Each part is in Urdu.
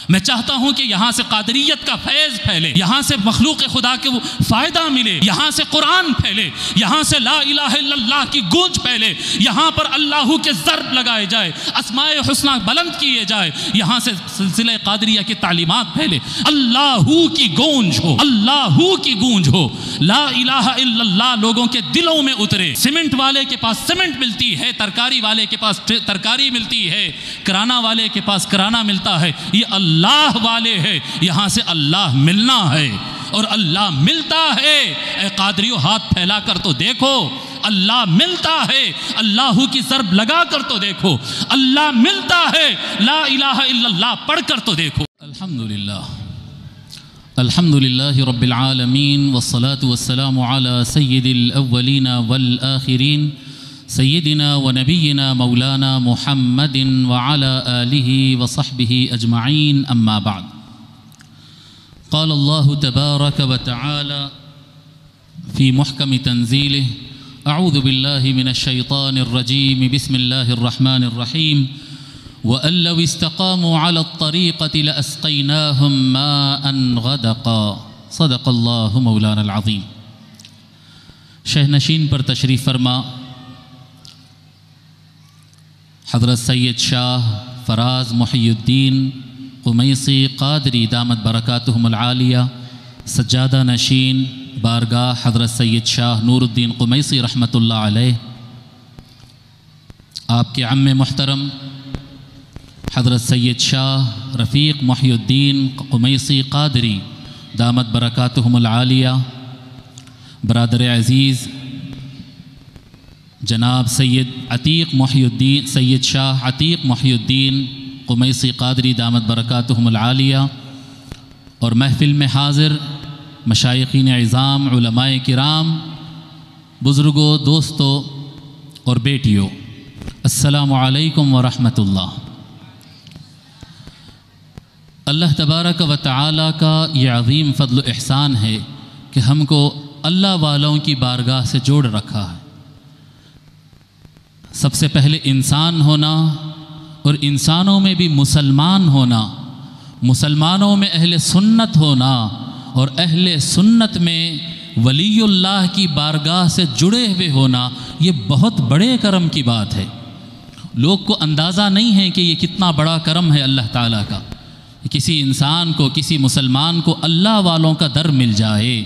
میں چاہتا ہوں کہ یہاں سے قادریت کا فیض پھیلے، یہاں سے مخلوق خدا کے فائدہ ملے، یہاں سے قرآن پھیلے، یہاں سے لا الہ الا اللہ کی گونج پھیلے، یہاں پر اللہ کے ضرب لگائے جائے، اسماء حسنہ بلند کیے جائے، یہاں سے سلسلہ قادریہ کی تعلیمات پھیلے، اللہ کی گونج ہو، اللہ کی گونج ہو، لا الہ الا اللہ لوگوں کے دلوں میں اترے۔ سیمنٹ والے کے پاس سیمنٹ ملتی ہے، ترکاری والے کے پاس ترکاری ملتی ہے، کرانا والے کے پاس کرانا ملتا ہے، یہ اللہ والے ہیں، یہاں سے اللہ ملنا ہے اور اللہ ملتا ہے۔ اے قادریو ہاتھ پھیلا کر تو دیکھو، اللہ ملتا ہے، اللہ کی ضرب لگا کر تو دیکھو، اللہ ملتا ہے، لا الہ الا اللہ پڑھ کر تو دیکھو۔ الحمدللہ الحمدللہ رب العالمین والصلاة والسلام علی سید الاولین والآخرین سیدنا و نبینا مولانا محمد وعلى آلہ وصحبہ اجمعین، اما بعد۔ قال اللہ تبارک وتعالی فی محکم تنزیلہ اعوذ باللہ من الشیطان الرجیم بسم اللہ الرحمن الرحیم وَأَن لَّوْ اسْتَقَامُوا عَلَى الطَّرِيقَةِ لَأَسْقَيْنَاهُم مَّاءً غَدَقًا صدق اللہ مولانا العظیم۔ شہنشین پر تشریف فرما حضرت سید شاہ فراز محی الدین قمیصی قادری دامت برکاتہم العالیہ، سجادہ نشین بارگاہ حضرت سید شاہ نور الدین قمیصی رحمۃ اللہ علیہ، آپ کے عم محترم حضرت سید شاہ رفیق محی الدین قمیصی قادری دامت برکاتہم العالیہ، برادر عزیز جناب سید عتیق محی الدین سید شاہ عتیق محی الدین قمیصی قادری دامت برکاتہم العالیہ، اور محفل میں حاضر مشائخین عظام، علماء کرام، بزرگوں، دوستوں اور بیٹیوں، السلام علیکم ورحمۃ اللہ۔ اللہ تبارک و تعالیٰ کا یہ عظیم فضل و احسان ہے کہ ہم کو اللہ والوں کی بارگاہ سے جوڑ رکھا ہے۔ سب سے پہلے انسان ہونا اور انسانوں میں بھی مسلمان ہونا، مسلمانوں میں اہل سنت ہونا اور اہل سنت میں ولی اللہ کی بارگاہ سے جڑے ہوئے ہونا، یہ بہت بڑے کرم کی بات ہے۔ لوگ کو اندازہ نہیں ہے کہ یہ کتنا بڑا کرم ہے اللہ تعالیٰ کا، کسی انسان کو، کسی مسلمان کو اللہ والوں کا در مل جائے،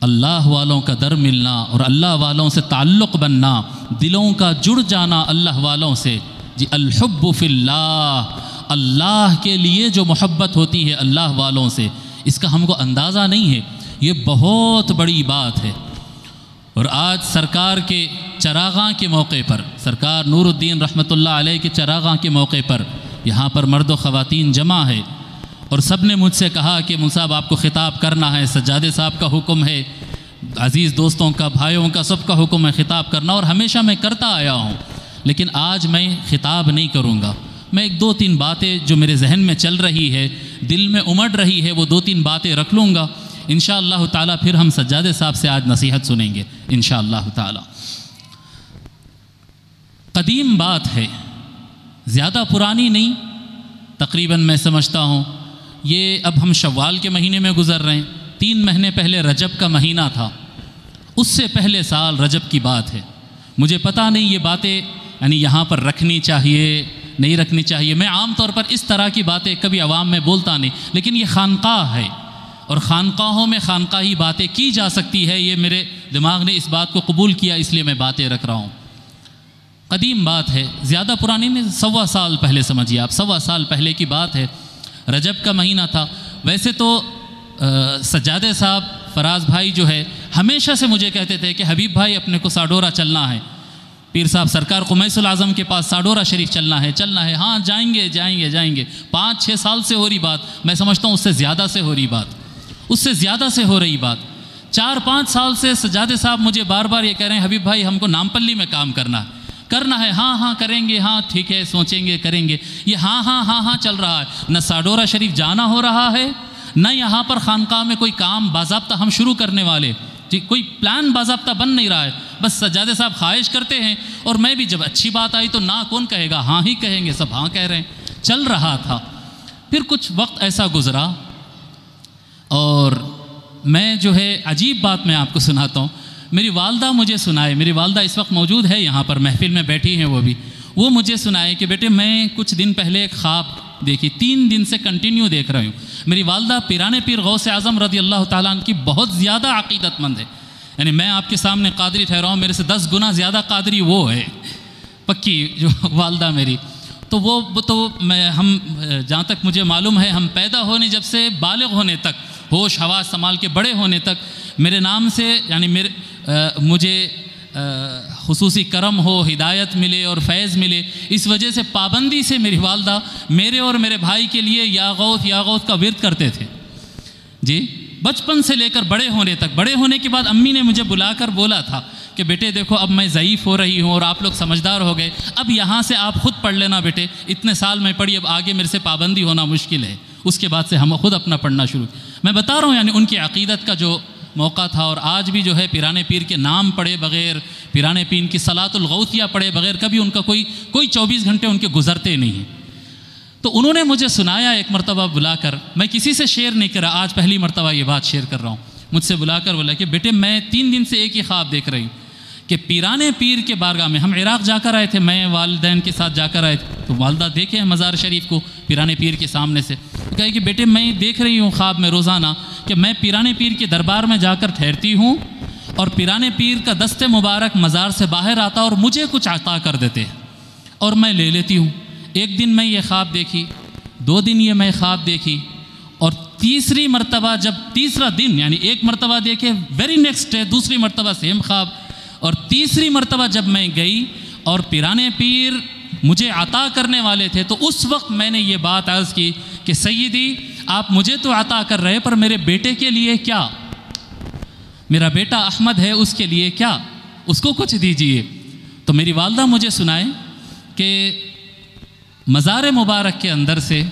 اللہ والوں کا در ملنا اور اللہ والوں سے تعلق بننا، دلوں کا جڑ جانا اللہ والوں سے۔ جی الحب فی اللہ، اللہ کے لیے جو محبت ہوتی ہے اللہ والوں سے، اس کا ہم کو اندازہ نہیں ہے، یہ بہت بڑی بات ہے۔ اور آج سرکار کے چراغاں کے موقع پر، سرکار نور الدین رحمۃ اللہ علیہ کے چراغاں کے موقع پر یہاں پر مرد و خواتین جمع ہے، اور سب نے مجھ سے کہا کہ مول صاحب آپ کو خطاب کرنا ہے، سجادے صاحب کا حکم ہے، عزیز دوستوں کا، بھائیوں کا، سب کا حکم ہے خطاب کرنا، اور ہمیشہ میں کرتا آیا ہوں، لیکن آج میں خطاب نہیں کروں گا۔ میں ایک دو تین باتیں جو میرے ذہن میں چل رہی ہے، دل میں امڑ رہی ہے، وہ دو تین باتیں رکھ لوں گا، انشاءاللہ تعالیٰ پھر ہم سجادے صاحب سے آج نصیحت سنیں گے انشاءاللہ تعالیٰ۔ قدیم بات ہے، زیادہ پرانی نہیں، تقریباً میں سمجھتا ہوں یہ اب ہم شوال کے مہینے میں گزر رہے ہیں، 3 مہینے پہلے رجب کا مہینہ تھا، اس سے پہلے سال رجب کی بات ہے۔ مجھے پتہ نہیں یہ باتیں یعنی یہاں پر رکھنی چاہیے نہیں رکھنی چاہیے، میں عام طور پر اس طرح کی باتیں کبھی عوام میں بولتا نہیں، لیکن یہ خانقاہ ہے اور خانقاہوں میں خانقاہی باتیں کی جا سکتی ہے، یہ میرے دماغ نے اس بات کو قبول کیا، اس لیے میں باتیں رکھ رہا ہوں۔ قدیم بات ہے، زیادہ پرانی نہیں، 1.25 سال پہلے سمجھیے آپ، 1.25 سال پہلے کی بات ہے، رجب کا مہینہ تھا۔ ویسے تو سجادے صاحب فراز بھائی جو ہے ہمیشہ سے مجھے کہتے تھے کہ حبیب بھائی اپنے کو ساڈورہ چلنا ہے، پیر صاحب سرکار قمیص العظم کے پاس ساڈورہ شریف چلنا ہے، ہاں جائیں گے 5-6 سال سے ہو رہی بات، میں سمجھتا ہوں اس سے زیادہ سے ہو رہی بات، 4-5 سال سے سجادے صاحب مجھے بار بار یہ کہہ رہے ہیں حبیب بھائی ہم کو نامپلی میں کام کرنا ہے، ہاں کریں گے، ہاں ٹھیک ہے سوچیں گے کریں گے، یہ ہاں چل رہا ہے، نہ ساڈورہ شریف جانا ہو رہا ہے، نہ یہاں پر خانقاہ میں کوئی کام باضابطہ ہم شروع کرنے والے، کوئی پلان باضابطہ بن نہیں رہا ہے، بس سجادے صاحب خواہش کرتے ہیں، اور میں بھی جب اچھی بات آئی تو نہ کون کہے گا، ہاں ہی کہیں گے، سب ہاں کہہ رہے ہیں، چل رہا تھا۔ پھر کچھ وقت ایسا گزرا اور میں جو ہے عجیب بات میں آپ کو سناتا ہوں. میری والدہ مجھے سنائے، میری والدہ اس وقت موجود ہے یہاں پر محفل میں بیٹھی ہیں، وہ مجھے سنائے کہ بیٹے میں کچھ دن پہلے ایک خواب دیکھی، 3 دن سے کنٹینیو دیکھ رہی ہوں. میری والدہ پیران پیر غوث اعظم رضی اللہ تعالیٰ عنہ کی بہت زیادہ عقیدت مند ہے. یعنی میں آپ کے سامنے قادری ٹھہرا ہوں، میرے سے 10 گنا زیادہ قادری وہ ہے پکی جو والدہ میری. تو ہم جہاں تک مجھے معلوم ہے، ہم پیدا ہونے جب سے بالغ ہونے تک، ہوش حواس سنبھال کے بڑے ہونے تک میرے نام سے یعنی مجھے خصوصی کرم ہو، ہدایت ملے اور فیض ملے، اس وجہ سے پابندی سے میری والدہ میرے اور میرے بھائی کے لیے یا غوث کا ورد کرتے تھے. جی بچپن سے لے کر بڑے ہونے تک. بڑے ہونے کے بعد امی نے مجھے بلا کر بولا تھا کہ بیٹے دیکھو اب میں ضعیف ہو رہی ہوں اور آپ لوگ سمجھدار ہو گئے، اب یہاں سے آپ خود پڑھ لینا بیٹے، اتنے سال میں پڑھی، اب آگے میرے سے پابندی ہونا مشکل ہے. اس کے بعد سے ہم خود اپنا پڑھنا شروع. میں بتا رہا ہوں یعنی ان کی عقیدت کا جو موقع تھا. اور آج بھی جو ہے پیران پیر کے نام پڑھے بغیر، پیران پیر کی صلاۃ الغوثیہ پڑھے بغیر کبھی ان کا کوئی 24 گھنٹے ان کے گزرتے نہیں ہیں. تو انہوں نے مجھے سنایا ایک مرتبہ بلا کر، میں کسی سے شیئر نہیں کر رہا، آج پہلی مرتبہ یہ بات شیئر کر رہا ہوں. مجھ سے بلا کر بولا کہ بیٹے میں 3 دن سے ایک ہی خواب دیکھ رہی ہوں کہ پیران پیر کے بارگاہ میں، ہم عراق جا کر آئے تھے، میں والدین کے ساتھ جا کر آئے تھے، تو والدہ دیکھے ہیں مزار شریف کو پیران پیر کے سامنے سے. کہا کہ بیٹے میں دیکھ رہی ہوں خواب میں روزانہ کہ میں پیران پیر کے دربار میں جا کر ٹھہرتی ہوں اور پیران پیر کا دست مبارک مزار سے باہر آتا اور مجھے کچھ عطا کر دیتے اور میں لے لیتی ہوں. ایک دن میں یہ خواب دیکھی، 2 دن یہ میں خواب دیکھی، اور تیسری مرتبہ جب تیسرا دن یعنی ایک مرتبہ دیکھے، ویری نیکسٹ ڈے دوسری مرتبہ سیم خواب، اور تیسری مرتبہ جب میں گئی اور پیران پیر مجھے عطا کرنے والے تھے، تو اس وقت میں نے یہ بات عرض کی کہ سیدی آپ مجھے تو عطا کر رہے پر میرے بیٹے کے لیے کیا؟ میرا بیٹا احمد ہے، اس کے لیے کیا؟ اس کو کچھ دیجئے. تو میری والدہ مجھے سنائے کہ مزار مبارک کے اندر سے،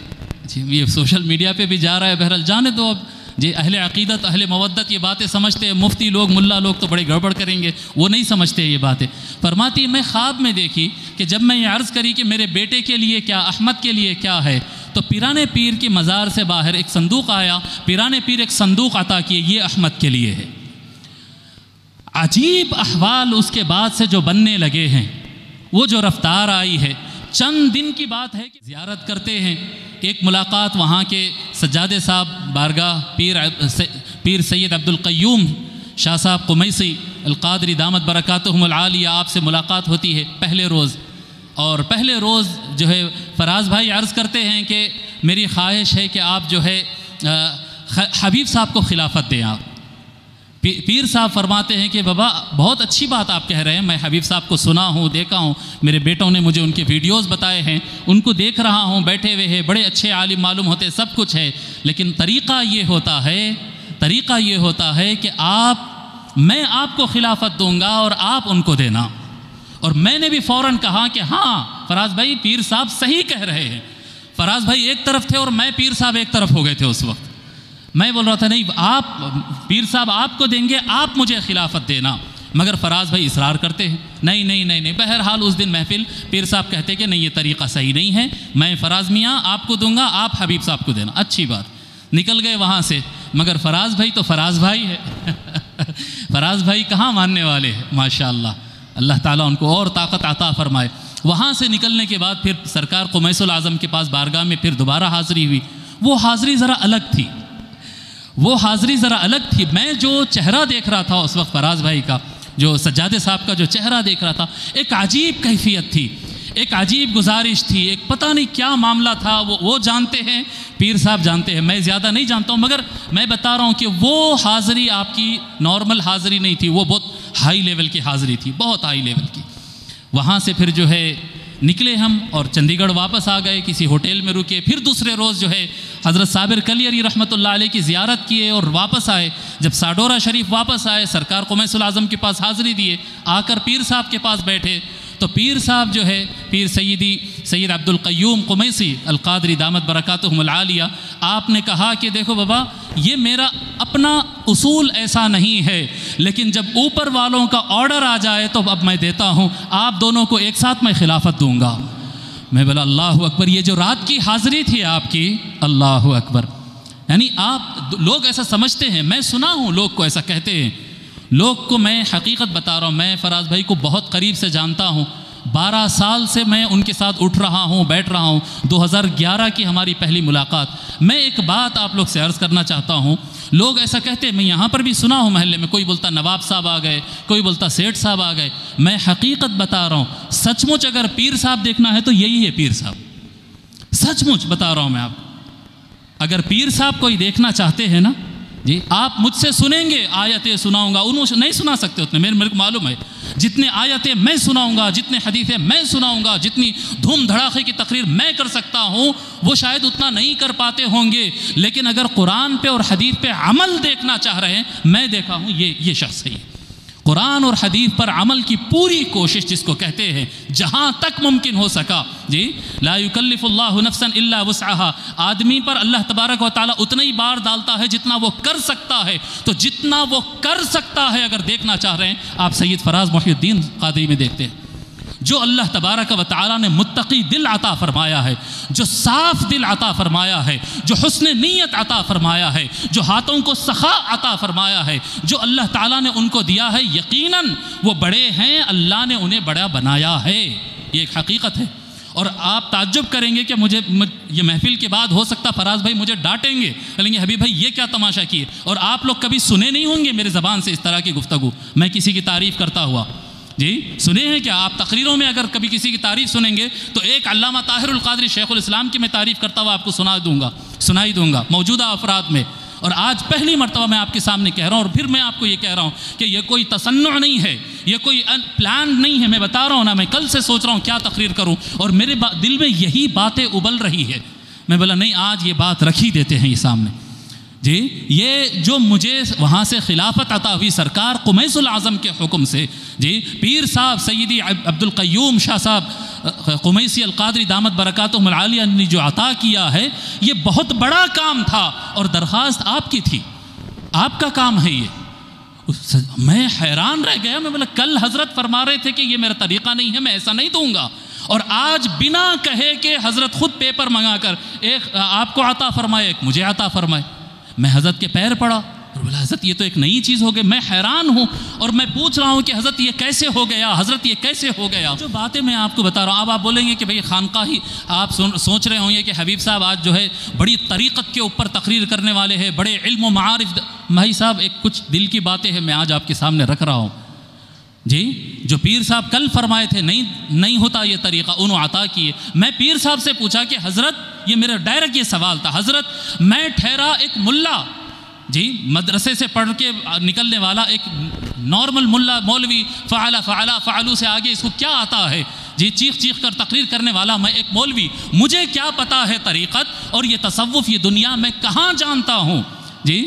یہ سوشل میڈیا پہ بھی جا رہا ہے، بہرحال جانے دو. اب جی اہل عقیدت اہل مودت یہ باتیں سمجھتے ہیں، مفتی لوگ ملا لوگ تو بڑے گڑبڑ کریں گے، وہ نہیں سمجھتے یہ باتیں. فرماتی میں خواب میں دیکھی کہ جب میں یہ عرض کری کہ میرے بیٹے کے لیے کیا، احمد کے لیے کیا ہے، تو پیران پیر کی مزار سے باہر ایک صندوق آیا، پیران پیر ایک صندوق عطا کیے، یہ احمد کے لیے ہے. عجیب احوال اس کے بعد سے جو بننے لگے ہیں، وہ جو رفتار آئی ہے. چند دن کی بات ہے کہ زیارت کرتے ہیں، ایک ملاقات وہاں کے سجادے صاحب بارگاہ پیر سید عبد القیوم شاہ صاحب قمیصی القادری دامت برکاتہم العالیہ، آپ سے ملاقات ہوتی ہے پہلے روز. اور پہلے روز جو ہے فراز بھائی عرض کرتے ہیں کہ میری خواہش ہے کہ آپ جو ہے حبیب صاحب کو خلافت دیں. آپ پیر صاحب فرماتے ہیں کہ بابا بہت اچھی بات آپ کہہ رہے ہیں، میں حبیب صاحب کو سنا ہوں، دیکھا ہوں، میرے بیٹوں نے مجھے ان کے ویڈیوز بتائے ہیں، ان کو دیکھ رہا ہوں، بیٹھے ہوئے ہیں، بڑے اچھے عالم معلوم ہوتے، سب کچھ ہے، لیکن طریقہ یہ ہوتا ہے کہ میں آپ کو خلافت دوں گا اور آپ ان کو دینا. اور میں نے بھی فوراً کہا کہ ہاں فراز بھائی پیر صاحب صحیح کہہ رہے ہیں. فراز بھائی ایک طرف تھے اور میں پیر صاحب ایک طرف ہو گئے تھے اس وقت. میں بول رہا تھا نہیں آپ پیر صاحب آپ کو دیں گے، آپ مجھے خلافت دینا. مگر فراز بھائی اصرار کرتے ہیں نہیں. بہرحال اس دن محفل پیر صاحب کہتے کہ نہیں یہ طریقہ صحیح نہیں ہے، میں فراز میاں آپ کو دوں گا، آپ حبیب صاحب کو دینا. اچھی بات، نکل گئے وہاں سے. مگر فراز بھائی تو فراز بھائی ہے فراز بھائی کہاں ماننے والے ہیں، ماشاءاللہ، اللہ تعالیٰ ان کو اور طاقت عطا فرمائے. وہاں سے نکلنے کے بعد پھر سرکار قمیص العظم کے پاس بارگاہ میں پھر دوبارہ حاضری ہوئی. وہ حاضری ذرا الگ تھی. میں جو چہرہ دیکھ رہا تھا اس وقت فراز بھائی کا، جو سجادے صاحب کا جو چہرہ دیکھ رہا تھا، ایک عجیب کیفیت تھی، ایک عجیب گزارش تھی، ایک پتہ نہیں کیا معاملہ تھا. وہ جانتے ہیں، پیر صاحب جانتے ہیں، میں زیادہ نہیں جانتا ہوں، مگر میں بتا رہا ہوں کہ وہ حاضری آپ کی نارمل حاضری نہیں تھی، وہ بہت ہائی لیول کی حاضری تھی، بہت ہائی لیول کی. وہاں سے پھر جو ہے نکلے ہم اور چندی گڑھ واپس آ گئے، کسی ہوٹل میں رکے. پھر دوسرے روز جو ہے حضرت صابر کلی علی رحمۃ اللہ علیہ کی زیارت کیے اور واپس آئے. جب ساڈورہ شریف واپس آئے، سرکار قمیص العظم کے پاس حاضری دیے، آ کر پیر صاحب کے پاس بیٹھے. تو پیر صاحب جو ہے پیر سید عبد القیوم قمیصی القادری دامت برکاتہم العالیہ، آپ نے کہا کہ دیکھو بابا یہ میرا اپنا اصول ایسا نہیں ہے، لیکن جب اوپر والوں کا آرڈر آ جائے تو اب میں دیتا ہوں، آپ دونوں کو ایک ساتھ میں خلافت دوں گا. میں بولا اللہ اکبر، یہ جو رات کی حاضری تھی آپ کی، اللہ اکبر، یعنی آپ لوگ ایسا سمجھتے ہیں، میں سنا ہوں لوگ کو ایسا کہتے ہیں، لوگ کو میں حقیقت بتا رہا ہوں، میں فراز بھائی کو بہت قریب سے جانتا ہوں، 12 سال سے میں ان کے ساتھ اٹھ رہا ہوں، بیٹھ رہا ہوں، 2011 کی ہماری پہلی ملاقات۔ میں ایک بات آپ لوگ سے عرض کرنا چاہتا ہوں، لوگ ایسا کہتے ہیں، میں یہاں پر بھی سنا ہوں محلے میں، کوئی بولتا نواب صاحب آ گئے، کوئی بولتا سیٹھ صاحب آ گئے، میں حقیقت بتا رہا ہوں، سچ مچ اگر پیر صاحب دیکھنا ہے تو یہی ہے پیر صاحب، سچ مچ بتا رہا ہوں میں آپ، اگر پیر صاحب کوئی دیکھنا چاہتے ہیں نا جی، آپ مجھ سے سنیں گے، آیتیں سناؤں گا، انہوں نہیں سنا سکتے اتنے، میرے کو معلوم ہے، جتنے آیتیں میں سناؤں گا، جتنے حدیثیں میں سناؤں گا، جتنی دھوم دھڑاکے کی تقریر میں کر سکتا ہوں، وہ شاید اتنا نہیں کر پاتے ہوں گے، لیکن اگر قرآن پہ اور حدیث پہ عمل دیکھنا چاہ رہے ہیں، میں دیکھا ہوں یہ شخص ہے، قرآن اور حدیث پر عمل کی پوری کوشش جس کو کہتے ہیں، جہاں تک ممکن ہو سکا جی، لا یکلف اللہ نفسا الا وسعها، آدمی پر اللہ تبارک و تعالیٰ اتنا ہی بار ڈالتا ہے جتنا وہ کر سکتا ہے، تو جتنا وہ کر سکتا ہے اگر دیکھنا چاہ رہے ہیں، آپ سید فراز محی الدین قادری میں دیکھتے ہیں، جو اللہ تبارک و تعالیٰ نے متقی دل عطا فرمایا ہے، جو صاف دل عطا فرمایا ہے، جو حسن نیت عطا فرمایا ہے، جو ہاتھوں کو سخا عطا فرمایا ہے، جو اللہ تعالیٰ نے ان کو دیا ہے، یقیناً وہ بڑے ہیں، اللہ نے انہیں بڑا بنایا ہے، یہ ایک حقیقت ہے۔ اور آپ تعجب کریں گے کہ مجھے یہ محفل کے بعد ہو سکتا فراز بھائی مجھے ڈانٹیں گے، کہیں گے حبیب بھائی یہ کیا تماشا کیے، اور آپ لوگ کبھی سنے نہیں ہوں گے میرے زبان سے اس طرح کی گفتگو، میں کسی کی تعریف کرتا ہوا جی، سنے ہیں کیا آپ تقریروں میں اگر کبھی کسی کی تعریف سنیں گے تو ایک علامہ طاہر القادری شیخ الاسلام کی میں تعریف کرتا ہوا آپ کو سنائی دوں گا موجودہ افراد میں، اور آج پہلی مرتبہ میں آپ کے سامنے کہہ رہا ہوں، اور پھر میں آپ کو یہ کہہ رہا ہوں کہ یہ کوئی تصنع نہیں ہے، یہ کوئی پلان نہیں ہے، میں بتا رہا ہوں نا، میں کل سے سوچ رہا ہوں کیا تقریر کروں، اور میرے دل میں یہی باتیں ابل رہی ہے، میں بولا نہیں آج یہ بات رکھ ہی دیتے ہیں یہ سامنے جی، یہ جو مجھے وہاں سے خلافت عطا ہوئی سرکار قمیص العظم کے حکم سے جی، پیر صاحب سیدی عبد القیوم شاہ صاحب قمیصی القادری دامت برکاتہم العالیہ نے جو عطا کیا ہے، یہ بہت بڑا کام تھا، اور درخواست آپ کی تھی، آپ کا کام ہے یہ۔ میں حیران رہ گیا، میں بولا کل حضرت فرما رہے تھے کہ یہ میرا طریقہ نہیں ہے، میں ایسا نہیں دوں گا، اور آج بنا کہے کہ حضرت خود پیپر منگا کر ایک آپ کو عطا فرمائے، ایک مجھے عطا فرمائے، میں حضرت کے پیر پڑا اور بولا حضرت یہ تو ایک نئی چیز ہو گئی، میں حیران ہوں، اور میں پوچھ رہا ہوں کہ حضرت یہ کیسے ہو گیا، حضرت یہ کیسے ہو گیا، جو باتیں میں آپ کو بتا رہا ہوں۔ اب آپ بولیں گے کہ بھئی خانقاہی، آپ سوچ رہے ہوں گے کہ حبیب صاحب آج جو ہے بڑی طریقت کے اوپر تقریر کرنے والے ہیں، بڑے علم و معارف، بھائی صاحب ایک کچھ دل کی باتیں ہیں میں آج آپ کے سامنے رکھ رہا ہوں جی، جو پیر صاحب کل فرمائے تھے نہیں ہوتا یہ طریقہ، انہوں عطا کیے۔ میں پیر صاحب سے پوچھا کہ حضرت، یہ میرا ڈائریکٹ یہ سوال تھا، حضرت میں ٹھہرا ایک ملا جی، مدرسے سے پڑھ کے نکلنے والا ایک نارمل ملا مولوی، فعلو سے آگے اس کو کیا آتا ہے جی، چیخ کر تقریر کرنے والا میں ایک مولوی، مجھے کیا پتا ہے طریقت اور یہ تصوف، یہ دنیا میں کہاں جانتا ہوں جی۔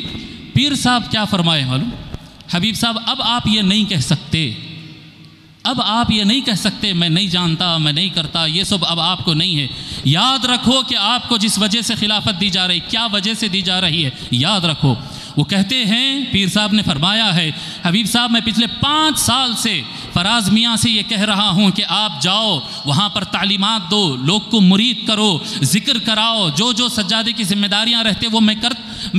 پیر صاحب کیا فرمائے معلوم، حبیب صاحب اب آپ یہ نہیں کہہ سکتے، اب آپ یہ نہیں کہہ سکتے میں نہیں جانتا، میں نہیں کرتا، یہ سب اب آپ کو نہیں ہے، یاد رکھو کہ آپ کو جس وجہ سے خلافت دی جا رہی، کیا وجہ سے دی جا رہی ہے، یاد رکھو۔ وہ کہتے ہیں، پیر صاحب نے فرمایا ہے، حبیب صاحب میں پچھلے 5 سال سے فراز میاں سے یہ کہہ رہا ہوں کہ آپ جاؤ وہاں پر تعلیمات دو، لوگ کو مرید کرو، ذکر کراؤ، جو سجادے کی ذمہ داریاں رہتے وہ میں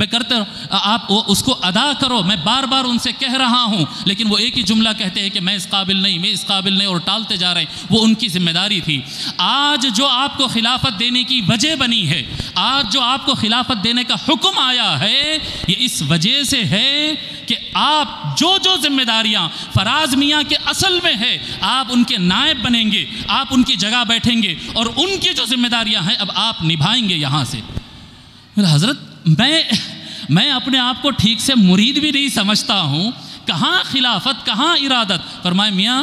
کرتا آپ اس کو ادا کرو، میں بار بار ان سے کہہ رہا ہوں، لیکن وہ ایک ہی جملہ کہتے ہیں کہ میں اس قابل نہیں، اور ٹالتے جا رہے ہیں، وہ ان کی ذمہ داری تھی۔ آج جو آپ کو خلافت دینے کی وجہ بنی ہے، آج جو آپ کو خلافت دینے کا حکم آیا ہے، یہ اس وجہ سے ہے کہ آپ جو ذمہ داریاں فراز میاں کے اصل میں ہے، آپ ان کے نائب بنیں گے، آپ ان کی جگہ بیٹھیں گے، اور ان کی جو ذمہ داریاں ہیں اب آپ نبھائیں گے یہاں سے۔ حضرت میں اپنے آپ کو ٹھیک سے مرید بھی نہیں سمجھتا ہوں، کہاں خلافت، کہاں ارادت؟ فرمائے میاں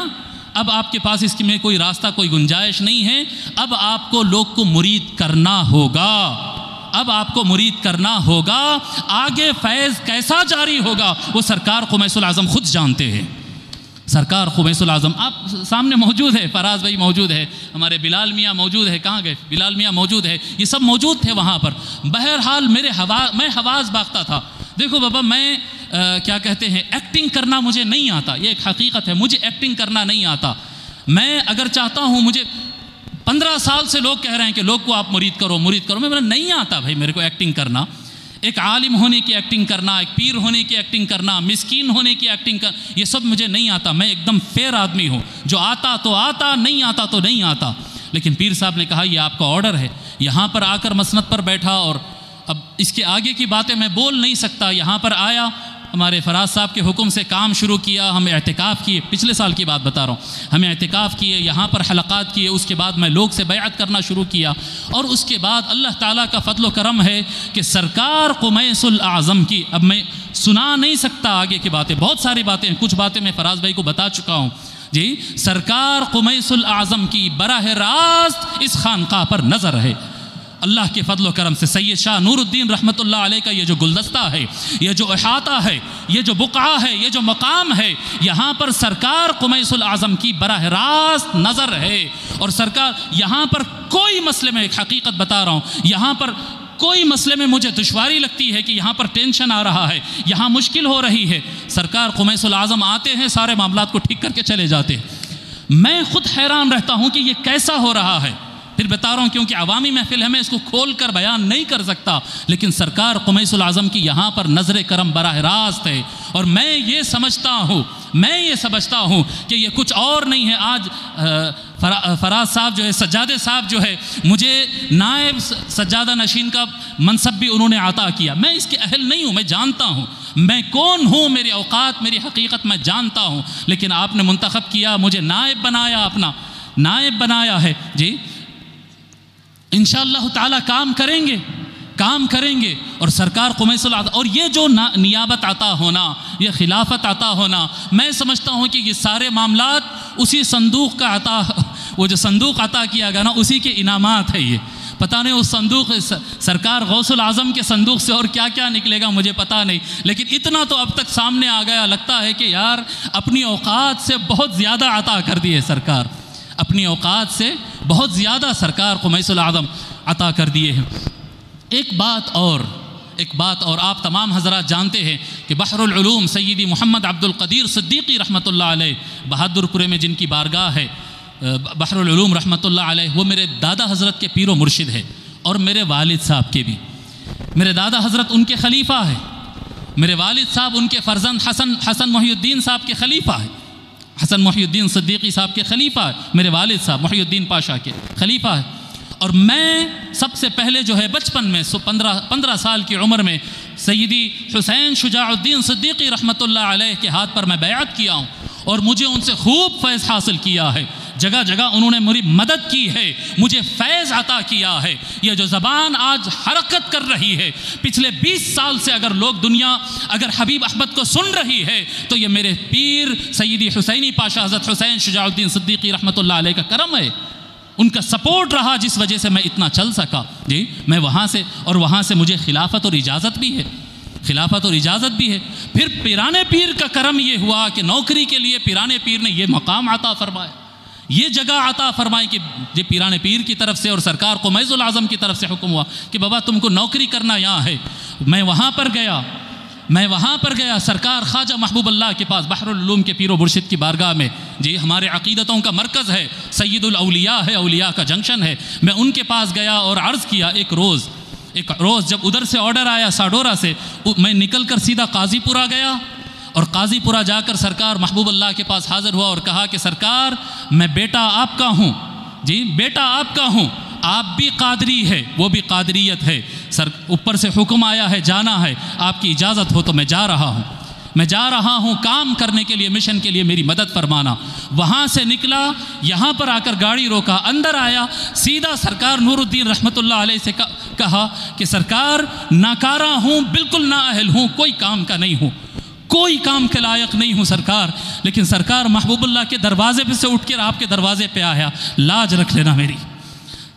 اب آپ کے پاس اس میں کوئی راستہ، کوئی گنجائش نہیں ہے، اب آپ کو لوگ کو مرید کرنا ہوگا، اب آپ کو مرید کرنا ہوگا، آگے فیض کیسا جاری ہوگا وہ سرکار قمیص العظم خود جانتے ہیں۔ سرکار قمیص العظم آپ سامنے موجود ہے، فراز بھائی موجود ہے، ہمارے بلال میاں موجود ہے، کہاں گئے بلال میاں موجود ہے، یہ سب موجود تھے وہاں پر۔ بہرحال میں حواس باختہ تھا، دیکھو بابا میں کیا کہتے ہیں ایکٹنگ کرنا مجھے نہیں آتا، یہ ایک حقیقت ہے، مجھے ایکٹنگ کرنا نہیں آتا، میں اگر چاہتا ہوں مجھے 15 سال سے لوگ کہہ رہے ہیں کہ لوگ کو آپ مرید کرو مرید کرو. میں بولا نہیں آتا بھائی میرے کو ایکٹنگ کرنا، ایک عالم ہونے کی ایکٹنگ کرنا، ایک پیر ہونے کی ایکٹنگ کرنا، مسکین ہونے کی ایکٹنگ کرنا، یہ سب مجھے نہیں آتا. میں ایک دم فیئر آدمی ہوں، جو آتا تو آتا، نہیں آتا تو نہیں آتا. لیکن پیر صاحب نے کہا یہ آپ کا آرڈر ہے. یہاں پر آ کر مسند پر بیٹھا اور اب اس کے آگے کی باتیں میں بول نہیں سکتا. یہاں پر آیا، ہمارے فراز صاحب کے حکم سے کام شروع کیا. ہم اعتکاف کیے، پچھلے سال کی بات بتا رہا ہوں. ہمیں اعتکاف کیے، یہاں پر حلقات کیے. اس کے بعد میں لوگ سے بیعت کرنا شروع کیا. اور اس کے بعد اللہ تعالیٰ کا فضل و کرم ہے کہ سرکار قمیص الاعظم کی، اب میں سنا نہیں سکتا آگے کی باتیں، بہت ساری باتیں ہیں، کچھ باتیں میں فراز بھائی کو بتا چکا ہوں. جی سرکار قمیص الاعظم کی براہ راست اس خانقاہ پر نظر ہے. اللہ کے فضل و کرم سے سید شاہ نور الدین رحمۃ اللہ علیہ کا یہ جو گلدستہ ہے، یہ جو احاطہ ہے، یہ جو بقعہ ہے، یہ جو مقام ہے، یہاں پر سرکار قمیص الاعظم کی براہ راست نظر ہے. اور سرکار یہاں پر کوئی مسئلے میں، ایک حقیقت بتا رہا ہوں، یہاں پر کوئی مسئلے میں مجھے دشواری لگتی ہے کہ یہاں پر ٹینشن آ رہا ہے، یہاں مشکل ہو رہی ہے، سرکار قمیص الاعظم آتے ہیں، سارے معاملات کو ٹھیک کر کے چلے جاتے ہیں. میں خود حیران رہتا ہوں کہ یہ کیسا ہو رہا ہے. پھر بتا رہا ہوں کیونکہ عوامی محفل ہے، میں اس کو کھول کر بیان نہیں کر سکتا، لیکن سرکار قمیص الاعظم کی یہاں پر نظر کرم براہ راست ہے. اور میں یہ سمجھتا ہوں کہ یہ کچھ اور نہیں ہے. آج فراز صاحب جو ہے، سجادے صاحب جو ہے، مجھے نائب سجادہ نشین کا منصب بھی انہوں نے عطا کیا. میں اس کے اہل نہیں ہوں، میں جانتا ہوں میں کون ہوں، میری اوقات، میری حقیقت میں جانتا ہوں. لیکن آپ نے منتخب کیا، مجھے نائب بنایا، اپنا نائب بنایا ہے. جی انشاءاللہ تعالیٰ کام کریں گے. اور سرکار قمیص الاعظم، اور یہ جو نیابت عطا ہونا، یہ خلافت عطا ہونا، میں سمجھتا ہوں کہ یہ سارے معاملات اسی صندوق کا عطا، وہ جو صندوق عطا کیا گیا نا، اسی کے انعامات ہے. یہ پتہ نہیں اس صندوق، سرکار غوث العظم کے صندوق سے اور کیا کیا نکلے گا مجھے پتہ نہیں، لیکن اتنا تو اب تک سامنے آ گیا، لگتا ہے کہ یار اپنی اوقات سے بہت زیادہ عطا کر دیے سرکار، اپنی اوقات سے بہت زیادہ سرکار قمیص الاعظم عطا کر دیے ہیں. ایک بات اور آپ تمام حضرات جانتے ہیں کہ بحر العلوم سیدی محمد عبد القدیر صدیقی رحمۃ اللہ علیہ، بہادر پورے میں جن کی بارگاہ ہے، بحر العلوم رحمۃ اللہ علیہ، وہ میرے دادا حضرت کے پیر و مرشد ہے، اور میرے والد صاحب کے بھی. میرے دادا حضرت ان کے خلیفہ ہے، میرے والد صاحب ان کے فرزند حسن محی الدین صاحب کے خلیفہ ہے، حسن محی الدین صدیقی صاحب کے خلیفہ ہے، میرے والد صاحب محی الدین پاشا کے خلیفہ ہے. اور میں سب سے پہلے جو ہے بچپن میں 15 سال کی عمر میں سیدی حسین شجاع الدین صدیقی رحمۃ اللہ علیہ کے ہاتھ پر میں بیعت کیا ہوں، اور مجھے ان سے خوب فیض حاصل کیا ہے. جگہ جگہ انہوں نے میری مدد کی ہے، مجھے فیض عطا کیا ہے. یہ جو زبان آج حرکت کر رہی ہے، پچھلے 20 سال سے اگر دنیا حبیب احمد کو سن رہی ہے، تو یہ میرے پیر سیدی حسینی پاشا حضرت حسین شجاع الدین صدیقی رحمۃ اللہ علیہ کا کرم ہے، ان کا سپورٹ رہا جس وجہ سے میں اتنا چل سکا. جی میں وہاں سے مجھے خلافت اور اجازت بھی ہے. پھر پیرانے پیر کا کرم یہ ہوا کہ نوکری کے لیے پیرانے پیر نے یہ مقام عطا فرمایا، یہ جگہ عطا فرمائی کہ یہ پیرانے پیر کی طرف سے اور سرکار قمیص الاعظم کی طرف سے حکم ہوا کہ بابا تم کو نوکری کرنا یہاں ہے. میں وہاں پر گیا سرکار خواجہ محبوب اللہ کے پاس، بحر العلوم کے پیر و مرشد کی بارگاہ میں. جی ہمارے عقیدتوں کا مرکز ہے، سید الاولیاء ہے، اولیاء کا جنکشن ہے. میں ان کے پاس گیا اور عرض کیا. ایک روز جب ادھر سے آرڈر آیا ساڈورا سے، میں نکل کر سیدھا قاضی پورہ گیا، اور قاضی پورہ جا کر سرکار محبوب اللہ کے پاس حاضر ہوا اور کہا کہ سرکار میں بیٹا آپ کا ہوں. جی بیٹا آپ کا ہوں، آپ بھی قادری ہے، وہ بھی قادریت ہے. اوپر سے حکم آیا ہے، جانا ہے، آپ کی اجازت ہو تو میں جا رہا ہوں کام کرنے کے لیے، مشن کے لیے میری مدد فرمانا. وہاں سے نکلا، یہاں پر آ کر گاڑی روکا، اندر آیا، سیدھا سرکار نور الدین رحمۃ اللہ علیہ سے کہا کہ سرکار ناکارہ ہوں، بالکل نااہل ہوں، کوئی کام کا نہیں ہوں، کوئی کام کے لائق نہیں ہوں سرکار. لیکن سرکار محبوب اللہ کے دروازے پہ سے اٹھ کر آپ کے دروازے پہ آیا، لاج رکھ لینا میری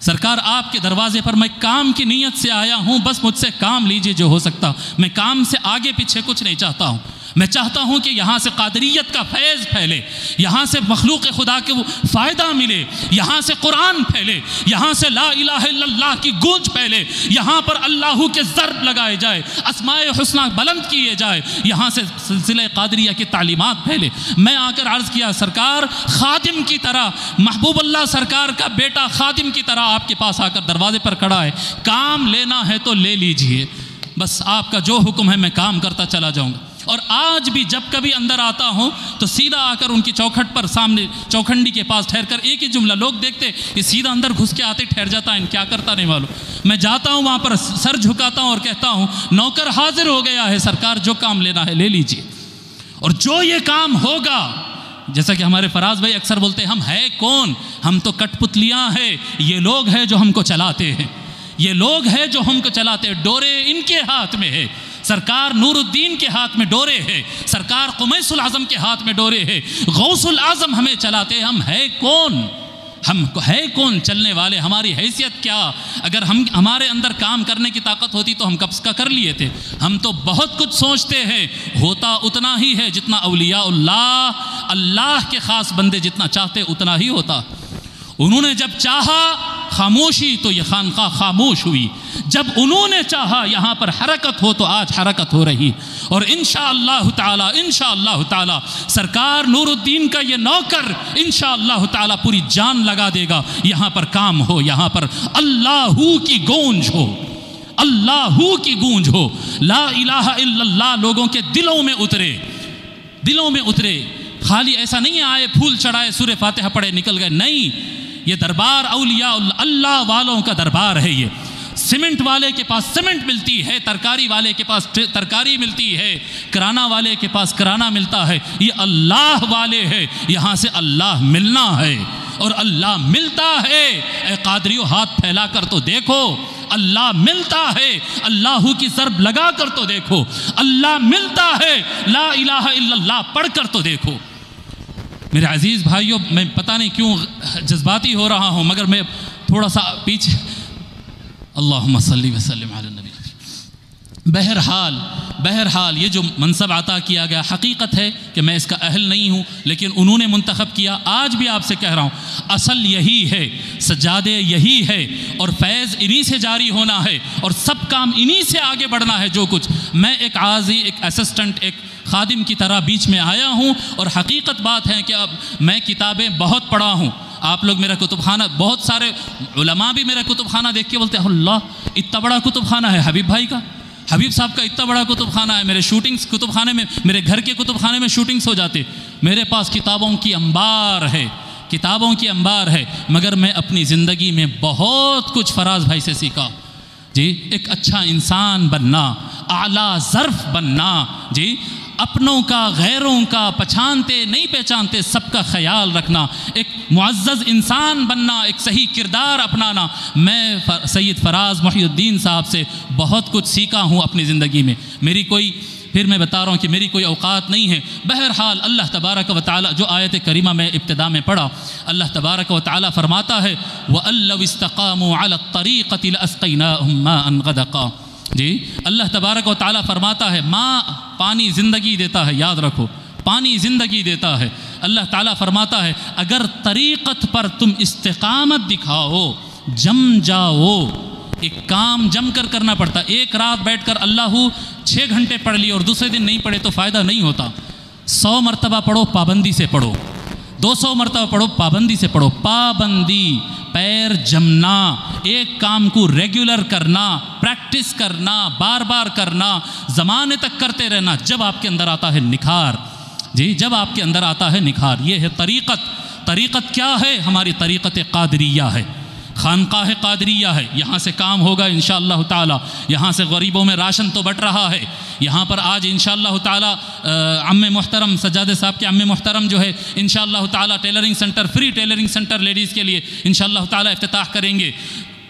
سرکار، آپ کے دروازے پر میں کام کی نیت سے آیا ہوں، بس مجھ سے کام لیجئے جو ہو سکتا. میں کام سے آگے پیچھے کچھ نہیں چاہتا ہوں. میں چاہتا ہوں کہ یہاں سے قادریت کا فیض پھیلے، یہاں سے مخلوق خدا کے فائدہ ملے، یہاں سے قرآن پھیلے، یہاں سے لا الہ الا اللہ کی گونج پھیلے، یہاں پر اللہ کے ضرب لگائے جائے، اسماء حسنہ بلند کیے جائے، یہاں سے سلسلہ قادریہ کی تعلیمات پھیلے۔ میں آ کر عرض کیا سرکار خادم کی طرح، محبوب اللہ سرکار کا بیٹا خادم کی طرح آپ کے پاس آ کر دروازے پر کھڑا ہے، کام لینا ہے تو لے لیجئے، بس آپ کا جو حکم ہے میں کام کرتا چلا جاؤں گا۔ اور آج بھی جب کبھی اندر آتا ہوں تو سیدھا آ کر ان کی چوکھٹ پر سامنے چوکھنڈی کے پاس ٹھہر کر ایک ہی جملہ، لوگ دیکھتے یہ سیدھا اندر گھس کے آتے ٹھہر جاتا ہے، کیا کرتا نہیں معلوم۔ میں جاتا ہوں وہاں پر سر جھکاتا ہوں اور کہتا ہوں نوکر حاضر ہو گیا ہے سرکار، جو کام لینا ہے لے لیجئے، اور جو یہ کام ہوگا، جیسا کہ ہمارے فراز بھائی اکثر بولتے ہیں ہم ہے کون، ہم تو کٹ پتلیاں ہیں، یہ لوگ ہیں جو ہم کو چلاتے ہیں، یہ لوگ ہیں جو ہم کو چلاتے ہیں، ڈورے ان کے ہاتھ میں ہے، سرکار نور الدین کے ہاتھ میں ڈورے ہے، سرکار قمیص العظم کے ہاتھ میں ڈورے ہے، غوث العظم ہمیں چلاتے ہیں، ہم ہے کون، ہم ہے کون چلنے والے، ہماری حیثیت کیا؟ اگر ہمارے اندر کام کرنے کی طاقت ہوتی تو ہم کب کا کر لیے تھے۔ ہم تو بہت کچھ سوچتے ہیں، ہوتا اتنا ہی ہے جتنا اولیاء اللہ کے خاص بندے جتنا چاہتے اتنا ہی ہوتا۔ انہوں نے جب چاہا خاموشی تو یہ خانقاہ خاموش ہوئی، جب انہوں نے چاہا یہاں پر حرکت ہو تو آج حرکت ہو رہی، اور انشاءاللہ تعالی سرکار نور الدین کا یہ نوکر انشاءاللہ تعالی پوری جان لگا دے گا، یہاں پر کام ہو، یہاں پر اللہ کی گونج ہو، اللہ کی گونج ہو، لا الہ الا اللہ لوگوں کے دلوں میں اترے۔ خالی ایسا نہیں ہے آئے پھول چڑھائے سورہ فاتحہ پڑھے نکل گئے، نہیں، یہ دربار اولیاء اللہ والوں کا دربار ہے۔ یہ سیمنٹ والے کے پاس سیمنٹ ملتی ہے، ترکاری والے کے پاس ترکاری ملتی ہے، کرانہ والے کے پاس کرانہ ملتا ہے، یہ اللہ والے ہیں، یہاں سے اللہ ملنا ہے، اور اللہ ملتا ہے۔ اے قادریو ہاتھ پھیلا کر تو دیکھو، اللہ ملتا ہے، اللہ کی ضرب لگا کر تو دیکھو، اللہ ملتا ہے، لا الہ الا اللہ پڑھ کر تو دیکھو۔ میرے عزیز بھائیوں، میں پتہ نہیں کیوں جذباتی ہو رہا ہوں، مگر میں تھوڑا سا پیچھے، اللہم صلی وسلم علی النبی۔ بہرحال یہ جو منصب عطا کیا گیا حقیقت ہے کہ میں اس کا اہل نہیں ہوں، لیکن انہوں نے منتخب کیا۔ آج بھی آپ سے کہہ رہا ہوں اصل یہی ہے، سجادے یہی ہے، اور فیض انہی سے جاری ہونا ہے، اور سب کام انہی سے آگے بڑھنا ہے۔ جو کچھ میں ایک عاضی، ایک اسسٹنٹ، ایک خادم کی طرح بیچ میں آیا ہوں، اور حقیقت بات ہے کہ اب میں کتابیں بہت پڑھا ہوں۔ آپ لوگ میرا کتب خانہ، بہت سارے علماء بھی میرا کتب خانہ دیکھ کے بولتے ہیں اللہ اتنا بڑا کتب خانہ ہے حبیب بھائی کا، حبیب صاحب کا اتنا بڑا کتب خانہ ہے۔ میرے شوٹنگز کتب خانے میں، میرے گھر کے کتب خانے میں شوٹنگز ہو جاتے، میرے پاس کتابوں کی انبار ہے، مگر میں اپنی زندگی میں بہت کچھ فراز بھائی سے سیکھا جی۔ ایک اچھا انسان بننا، اعلیٰ ظرف بننا جی، اپنوں کا غیروں کا پہچانتے نہیں پہچانتے سب کا خیال رکھنا، ایک معزز انسان بننا، ایک صحیح کردار اپنانا۔ میں سید فراز محی الدین صاحب سے بہت کچھ سیکھا ہوں اپنی زندگی میں۔ پھر میں بتا رہا ہوں کہ میری کوئی اوقات نہیں ہے۔ بہرحال اللہ تبارک و تعالی، جو آیت کریمہ میں ابتدا میں پڑھا، اللہ تبارک و تعالی فرماتا ہے وَأَن لَوْ اسْتَقَامُوا عَلَى الطَّرِيقَةِ لَأَسْقَيْنَاهُمْ مَاءً غَدَقًا جی۔ اللہ تبارک و تعالی فرماتا ہے ماں پانی زندگی دیتا ہے، یاد رکھو پانی زندگی دیتا ہے۔ اللہ تعالیٰ فرماتا ہے اگر طریقت پر تم استقامت دکھاؤ، جم جاؤ، ایک کام جم کر کرنا پڑتا، ایک رات بیٹھ کر اللہ 6 گھنٹے پڑھ لی اور دوسرے دن نہیں پڑھے تو فائدہ نہیں ہوتا۔ 100 مرتبہ پڑھو، پابندی سے پڑھو، 200 مرتبہ پڑھو، پابندی سے پڑھو، پابندی، پیر جمنا، ایک کام کو ریگولر کرنا، پریکٹس کرنا، بار بار کرنا، زمانے تک کرتے رہنا، جب آپ کے اندر آتا ہے نکھار جی، جب آپ کے اندر آتا ہے نکھار۔ یہ ہے طریقت کیا ہے؟ ہماری طریقت قادریہ ہے، خانقاہ قادریہ ہے۔ یہاں سے کام ہوگا انشاءاللہ تعالی، یہاں سے غریبوں میں راشن تو بٹ رہا ہے، یہاں پر آج انشاءاللہ تعالی عم محترم سجادہ صاحب کے عم محترم جو ہے انشاءاللہ تعالی tailoring centre, free tailoring centre ladies کے لیے انشاءاللہ تعالی افتتاح کریں گے۔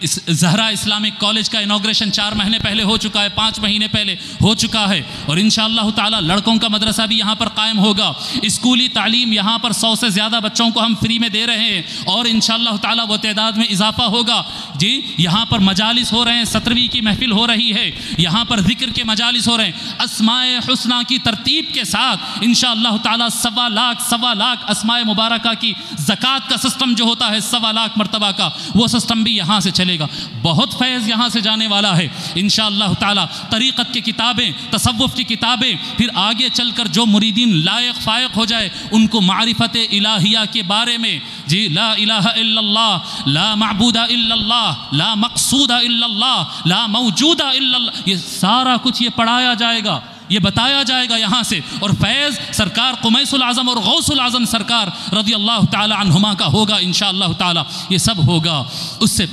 زہرا اسلامک کالج کا انوگریشن 4 مہینے پہلے ہو چکا ہے، 5 مہینے پہلے ہو چکا ہے، اور انشاءاللہ تعالی لڑکوں کا مدرسہ بھی یہاں پر قائم ہوگا۔ اسکولی تعلیم یہاں پر 100 سے زیادہ بچوں کو ہم فری میں دے رہے ہیں، اور انشاءاللہ تعالی وہ تعداد میں اضافہ ہوگا۔ جی یہاں پر مجالس ہو رہے ہیں، 17ویں کی محفل ہو رہی ہے، یہاں پر ذکر کے مجالس ہو رہے ہیں، اسماء حسنہ کی ترتیب کے ساتھ انشاءاللہ تعالی 1.25 لاکھ اسماء مبارکہ کی زکوٰۃ کا سسٹم جو ہوتا ہے 1.25 لاکھ مرتبہ کا، وہ سسٹم بھی یہاں سے چلے گا۔ بہت فیض یہاں سے جانے والا ہے انشاءاللہ تعالی۔ طریقت کی کتابیں، تصوف کی کتابیں، پھر آگے چل کر جو مریدین لائق فائق ہو جائے ان کو معرفت الہیہ کے بارے میں، جی لا الہ الا اللہ، لا معبود الا اللہ، لا مقصود الا اللہ، لا موجود الا اللہ، یہ سارا کچھ یہ پڑھایا جائے گا، یہ بتایا جائے گا یہاں سے، اور فیض سرکار قمیص العظم اور غوث العظم سرکار رضی اللہ تعالی عنہما کا ہوگا انشاءاللہ تعالی۔ یہ سب ہوگا۔ اس سے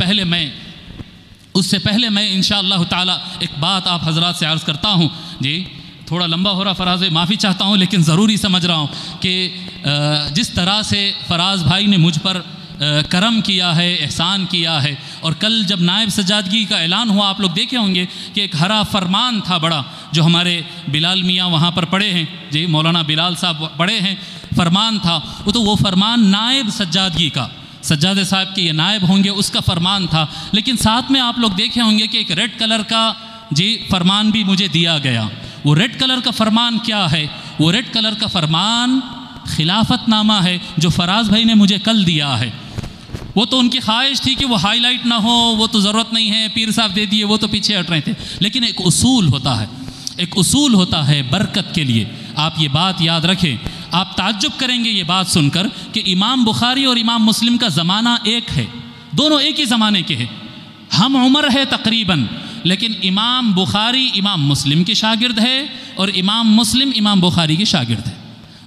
پہلے میں انشاءاللہ تعالی ایک بات آپ حضرات سے عرض کرتا ہوں۔ جی تھوڑا لمبا ہو رہا فراز، معافی چاہتا ہوں لیکن ضروری سمجھ رہا ہوں کہ جس طرح سے فراز بھائی نے مجھ پر کرم کیا ہے، احسان کیا ہے، اور کل جب نائب سجادگی کا اعلان ہوا آپ لوگ دیکھے ہوں گے کہ ایک ہرا فرمان تھا بڑا جو ہمارے بلال میاں وہاں پر پڑھے ہیں، جی مولانا بلال صاحب پڑھے ہیں، فرمان تھا وہ فرمان نائب سجادگی کا، سجادہ صاحب کے یہ نائب ہوں گے اس کا فرمان تھا، لیکن ساتھ میں آپ لوگ دیکھے ہوں گے کہ ایک ریڈ کلر کا جی فرمان بھی مجھے دیا گیا۔ وہ ریڈ کلر کا فرمان کیا ہے؟ وہ ریڈ کلر کا فرمان خلافت نامہ ہے جو فراز بھائی نے مجھے کل دیا ہے۔ وہ تو ان کی خواہش تھی کہ وہ ہائی لائٹ نہ ہو، وہ تو ضرورت نہیں ہے، پیر صاحب دے دیے، وہ تو پیچھے ہٹ رہے تھے، لیکن ایک اصول ہوتا ہے برکت کے لیے۔ آپ یہ بات یاد رکھیں، آپ تعجب کریں گے یہ بات سن کر کہ امام بخاری اور امام مسلم کا زمانہ ایک ہے، دونوں ایک ہی زمانے کے ہیں، ہم عمر ہے تقریباً، لیکن امام بخاری امام مسلم کے شاگرد ہے اور امام مسلم امام بخاری کے شاگرد ہے،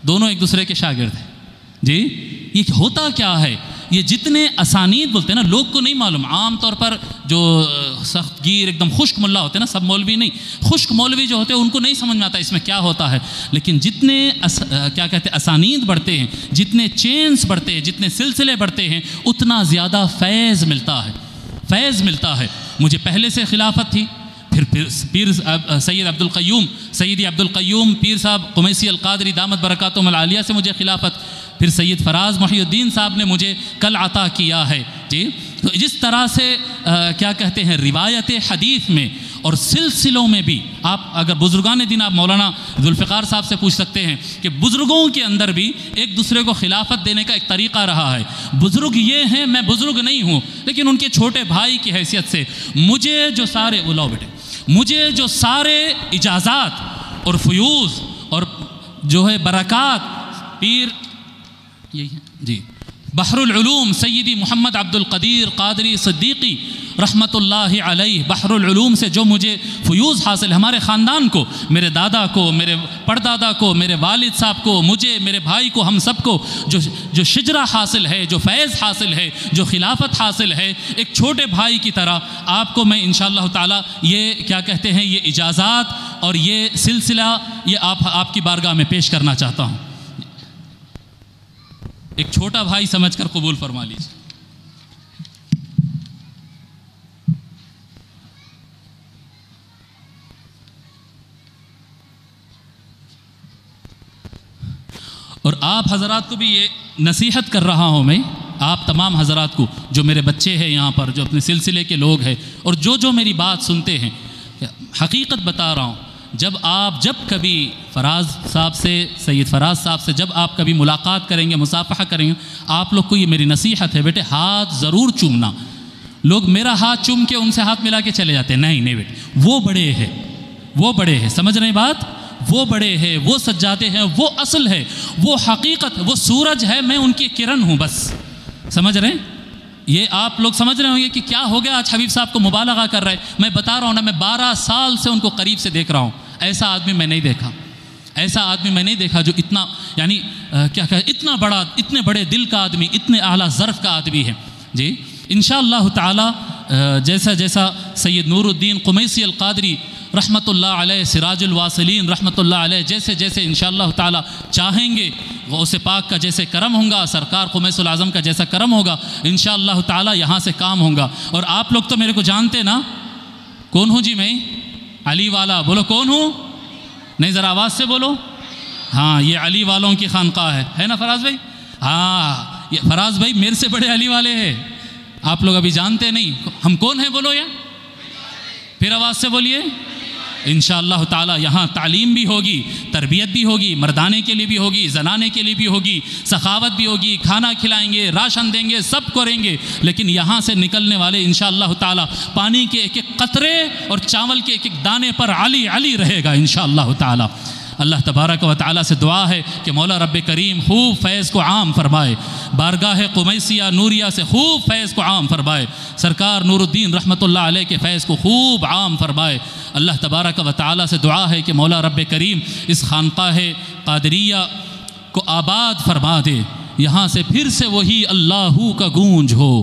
دونوں ایک دوسرے کے شاگرد ہیں۔ جی یہ ہوتا کیا ہے؟ یہ جتنے اسانید بولتے ہیں نا، لوگ کو نہیں معلوم، عام طور پر جو سخت گیر ایک دم خشک ملا ہوتے ہیں نا، سب مولوی نہیں، خشک مولوی جو ہوتے ہیں ان کو نہیں سمجھ میں آتا اس میں کیا ہوتا ہے، لیکن جتنے کیا کہتے ہیں اسانید بڑھتے ہیں، جتنے چینز بڑھتے ہیں، جتنے سلسلے بڑھتے ہیں، اتنا زیادہ فیض ملتا ہے۔ مجھے پہلے سے خلافت تھی، پھر پیر سید عبد القیوم پیر صاحب قمیسی القادری دامت برکاتہم العالیہ سے مجھے خلافت، پھر سید فراز محی الدین صاحب نے مجھے کل عطا کیا ہے۔ جی تو جس طرح سے کیا کہتے ہیں روایت حدیث میں اور سلسلوں میں بھی، آپ اگر بزرگان دین آپ مولانا ذوالفقار صاحب سے پوچھ سکتے ہیں کہ بزرگوں کے اندر بھی ایک دوسرے کو خلافت دینے کا ایک طریقہ رہا ہے۔ بزرگ یہ ہیں، میں بزرگ نہیں ہوں، لیکن ان کے چھوٹے بھائی کی حیثیت سے مجھے جو سارے اجازات اور فیوض اور جو ہے برکات پیر یہی ہے جی بحر العلوم سیدی محمد عبد القدیر قادری صدیقی رحمۃ اللہ علیہ، بحر العلوم سے جو مجھے فیوض حاصل، ہمارے خاندان کو، میرے دادا کو، میرے پردادا کو، میرے والد صاحب کو، مجھے، میرے بھائی کو، ہم سب کو جو شجرہ حاصل ہے، جو فیض حاصل ہے، جو خلافت حاصل ہے، ایک چھوٹے بھائی کی طرح آپ کو میں انشاءاللہ تعالی یہ کیا کہتے ہیں یہ اجازات اور یہ سلسلہ یہ آپ کی بارگاہ میں پیش کرنا چاہتا ہوں۔ ایک چھوٹا بھائی سمجھ کر قبول فرما لیجیے۔ اور آپ حضرات کو بھی یہ نصیحت کر رہا ہوں میں، آپ تمام حضرات کو جو میرے بچے ہیں یہاں پر، جو اپنے سلسلے کے لوگ ہیں اور جو میری بات سنتے ہیں، حقیقت بتا رہا ہوں، جب کبھی فراز صاحب سے، سید فراز صاحب سے جب آپ کبھی ملاقات کریں گے، مصافحہ کریں گے، آپ لوگ کو یہ میری نصیحت ہے، بیٹے ہاتھ ضرور چومنا۔ لوگ میرا ہاتھ چوم کے ان سے ہاتھ ملا کے چلے جاتے ہیں، نہیں بیٹے، وہ بڑے ہیں، سمجھ رہے ہیں بات؟ وہ بڑے ہیں، وہ سجادے ہیں، وہ اصل ہے، وہ حقیقت، وہ سورج ہے، میں ان کی کرن ہوں بس، سمجھ رہے ہیں؟ یہ آپ لوگ سمجھ رہے ہوں گے کہ کیا ہو گیا آج حبیب صاحب کو مبالغہ کر رہے ہیں۔ میں بتا رہا ہوں نا، میں 12 سال سے ان کو قریب سے دیکھ رہا ہوں، ایسا آدمی میں نہیں دیکھا جو اتنا یعنی کیا کہا اتنا بڑا، اتنے بڑے دل کا آدمی، اتنے اعلیٰ ظرف کا آدمی ہے۔ جی انشاءاللہ تعالی جیسا سید نور الدین قمیسی القادری رحمۃ اللہ علیہ، سراج الواصلین رحمۃ اللہ علیہ جیسے جیسے انشاءاللہ تعالی چاہیں گے، غوث پاک کا جیسے کرم ہوگا، سرکار خمیس العظم کا جیسا کرم ہوگا، انشاءاللہ تعالی یہاں سے کام ہوگا۔ اور آپ لوگ تو میرے کو جانتے نا، کون ہوں جی میں؟ علی والا، بولو کون ہوں؟ نہیں ذرا آواز سے بولو۔ ہاں، یہ علی والوں کی خانقاہ ہے نا فراز بھائی؟ ہاں، یہ فراز بھائی میرے سے بڑے علی والے ہیں، آپ لوگ ابھی جانتے نہیں ہم کون ہیں، بولو یا پھر آواز سے بولیے۔ انشاءاللہ تعالی یہاں تعلیم بھی ہوگی، تربیت بھی ہوگی، مردانے کے لیے بھی ہوگی، زنانے کے لیے بھی ہوگی، سخاوت بھی ہوگی، کھانا کھلائیں گے، راشن دیں گے، سب کریں گے، لیکن یہاں سے نکلنے والے انشاءاللہ تعالی پانی کے ایک ایک قطرے اور چاول کے ایک ایک دانے پر علی علی رہے گا انشاءاللہ تعالی۔ اللہ تبارک و تعالی سے دعا ہے کہ مولا رب کریم خوب فیض کو عام فرمائے، بارگاہ قمیسیہ نوریہ سے خوب فیض کو عام فرمائے، سرکار نور الدین رحمۃ اللہ علیہ کے فیض کو خوب عام فرمائے۔ اللہ تبارک و تعالی سے دعا ہے کہ مولا رب کریم اس خانقاہ قادریہ کو آباد فرما دے، یہاں سے پھر سے وہی اللہ کا گونج ہو،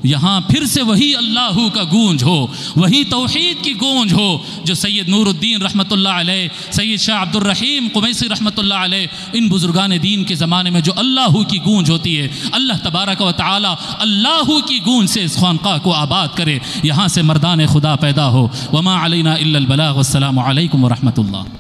یہاں پھر سے وہی اللہ کا گونج ہو، وہی توحید کی گونج ہو جو سید نور الدین رحمۃ اللہ علیہ، سید شاہ عبد الرحیم قمیسی رحمۃ اللہ علیہ، ان بزرگان دین کے زمانے میں جو اللہ کی گونج ہوتی ہے، اللہ تبارک و تعالی اللہ کی گونج سے اس خانقاہ کو آباد کرے، یہاں سے مردان خدا پیدا ہو۔ وما علینا الا البلاغ، والسلام علیکم ورحمۃ اللہ۔